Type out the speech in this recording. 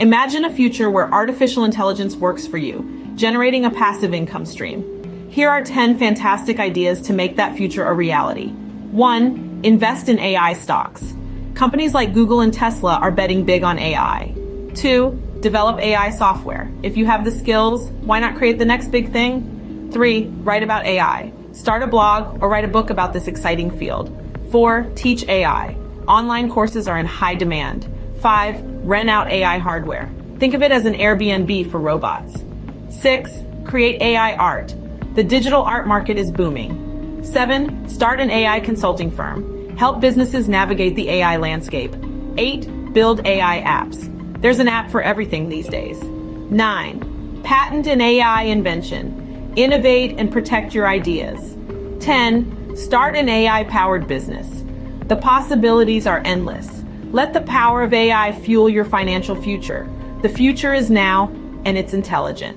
Imagine a future where artificial intelligence works for you, generating a passive income stream. Here are 10 fantastic ideas to make that future a reality. 1. Invest in AI stocks. Companies like Google and Tesla are betting big on AI. 2. Develop AI software. If you have the skills, why not create the next big thing? 3. Write about AI. Start a blog or write a book about this exciting field. 4. Teach AI. Online courses are in high demand. 5. Rent out AI hardware. Think of it as an Airbnb for robots. 6. Create AI art. The digital art market is booming. 7. Start an AI consulting firm. Help businesses navigate the AI landscape. 8. Build AI apps. There's an app for everything these days. 9. Patent an AI invention. Innovate and protect your ideas. 10. Start an AI-powered business. The possibilities are endless. Let the power of AI fuel your financial future. The future is now, and it's intelligent.